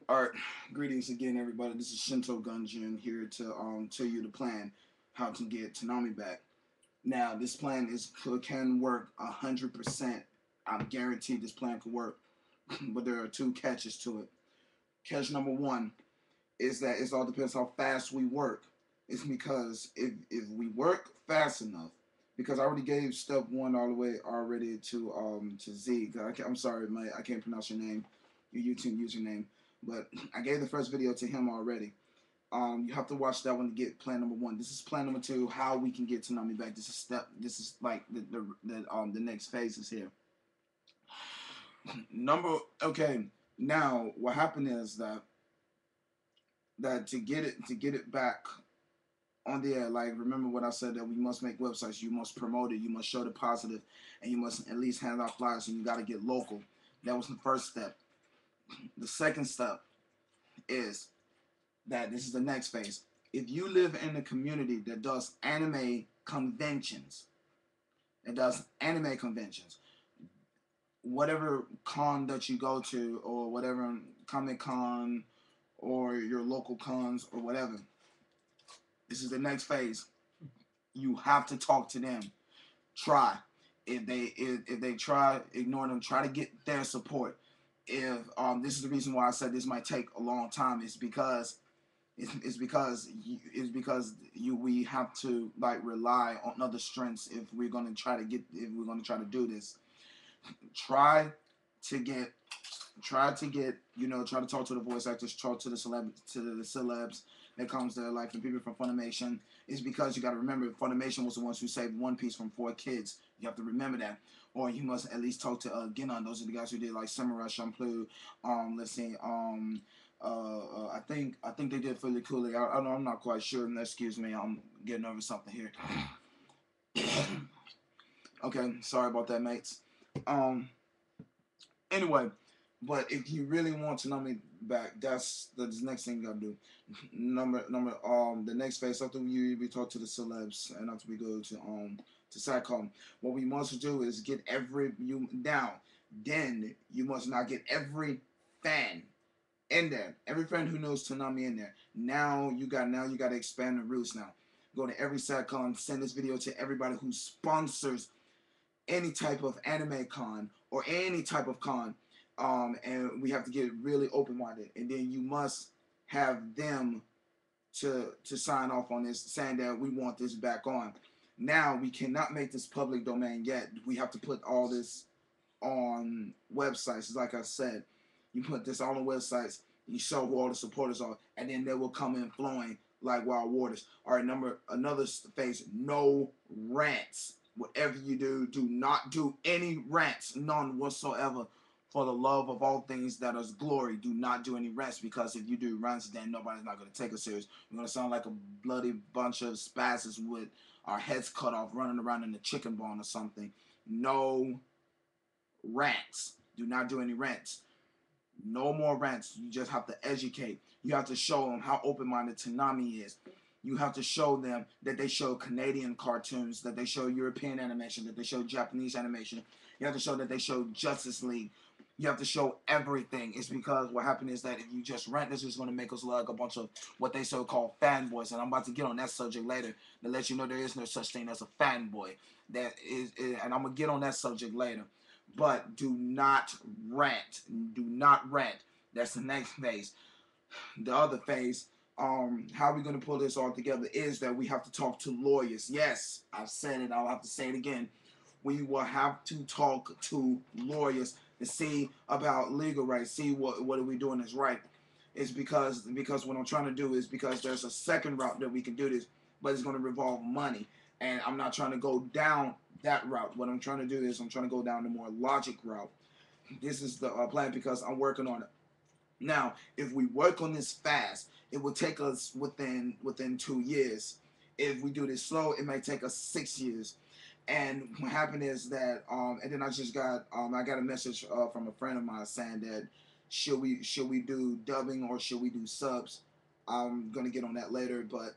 Alright, greetings again, everybody. This is Shinto Gunjin here to tell you the plan how to get Toonami back. Now, this plan can work 100%. I'm guaranteed this plan can work, but there are two catches to it. Catch number one is that it all depends how fast we work. It's because if we work fast enough, because I already gave step one all the way already to Z. I'm sorry, mate, I can't pronounce your name, your YouTube username, but I gave the first video to him already. You have to watch that one to get plan number one. This is plan number two, how we can get Toonami back. This is step. This is like the next phase is here. Number okay. Now what happened is that to get it back on the air, like remember what I said, that we must make websites, you must promote it, you must show the positive, and you must at least hand out flyers, and you got to get local. That was the first step. The second step is that this is the next phase. If you live in a community that does conventions, it does anime conventions, whatever con that you go to, or whatever Comic Con, or your local cons, or whatever, this is the next phase. You have to talk to them. Try. If they try, ignore them. Try to get their support. If this is the reason why I said this might take a long time, is because we have to like rely on other strengths if we're gonna do this. Try to get try to talk to the voice actors, talk to the celebs that comes there, like the people from Funimation. Is because you got to remember Funimation was the ones who saved One Piece from 4 kids. You have to remember that. Or you must at least talk to Genon. Those are the guys who did like Samurai Champloo. Let's see. I think they did Fully Cooley. I'm not quite sure. Excuse me. I'm getting over something here. Okay, sorry about that, mates. Um. Anyway, but if you really want to know me back, that's the next thing you gotta do. The next phase after we talk to the celebs and after we go to SATCOM, what we must do is get every you down. Then you must not get every fan in there, every fan who knows Toonami in there. Now you got to expand the roots now. Go to every SATCOM, send this video to everybody who sponsors any type of anime con or any type of con, and we have to get really open-minded, and then you must have them to sign off on this, saying that we want this back on. Now we cannot make this public domain yet. We have to put all this on websites. Like I said, you put this all on websites. You show who all the supporters are, and then they will come in flowing like wild waters. All right, another phase. No rants. Whatever you do, do not do any rants, none whatsoever. For the love of all things that is glory, do not do any rants, because if you do rants, then nobody's not going to take us serious. We're going to sound like a bloody bunch of spazzes with our heads cut off running around in a chicken barn or something. No rants. Do not do any rants. No more rants. You just have to educate. You have to show them how open-minded Toonami is. You have to show them that they show Canadian cartoons, that they show European animation, that they show Japanese animation. You have to show that they show Justice League. You have to show everything. It's because what happened is that if you just rant, this is going to make us look like a bunch of what they so-called fanboys. And I'm about to get on that subject later to let you know there is no such thing as a fanboy. And I'm going to get on that subject later. But do not rant. Do not rant. That's the next phase. The other phase, how we're going to pull this all together, is that we have to talk to lawyers. Yes, I've said it. I'll have to say it again. We will have to talk to lawyers to see about legal rights, see what are we doing is right. It's because what I'm trying to do is because there's a second route that we can do this, but it's going to revolve money, and I'm not trying to go down that route. What I'm trying to do is I'm trying to go down the more logic route. This is the plan because I'm working on it. Now, if we work on this fast, it will take us within 2 years. If we do this slow, it may take us 6 years. And what happened is that, and then I got a message from a friend of mine saying that should we do dubbing or should we do subs? I'm gonna get on that later, but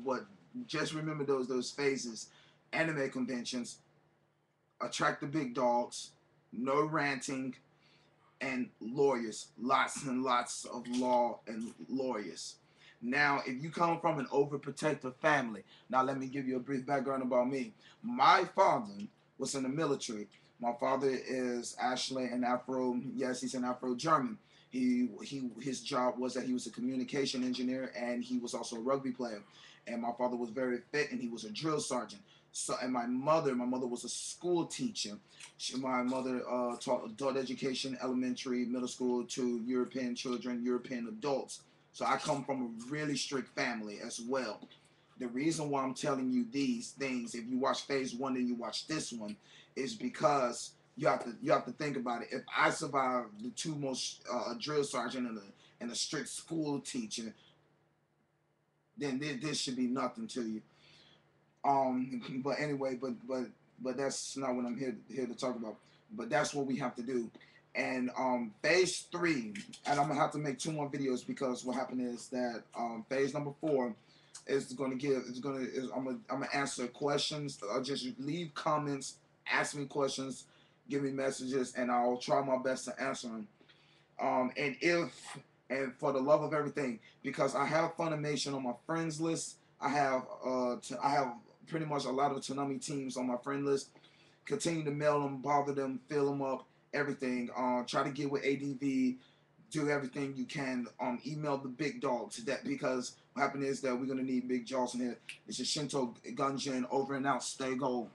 what just remember those phases: anime conventions, attract the big dogs, no ranting, and lawyers, lots and lots of law and lawyers. Now, if you come from an overprotective family, now let me give you a brief background about me. My father was in the military. My father is actually an Afro, yes, he's an Afro-German. His job was that he was a communication engineer and he was also a rugby player. And my father was very fit and he was a drill sergeant. So, and my mother was a school teacher. My mother taught adult education, elementary, middle school to European children, European adults. So I come from a really strict family as well. The reason why I'm telling you these things, if you watch phase one and you watch this one, is because you have to think about it. If I survive the two most a drill sergeant and a strict school teacher, then this should be nothing to you. But anyway, but that's not what I'm here to talk about. But that's what we have to do. And phase three, and I'm gonna have to make two more videos because what happened is that phase number four is I'm gonna answer questions. Just leave comments, ask me questions, give me messages, and I'll try my best to answer them. And if and for the love of everything, because I have Funimation on my friends list, I have pretty much a lot of Toonami teams on my friend list. Continue to mail them, bother them, fill them up, everything. Try to get with ADV, do everything you can. Email the big dogs that because what happened is that we're gonna need big jaws in here. It's just Shinto Gunjin over and out. Stay gold.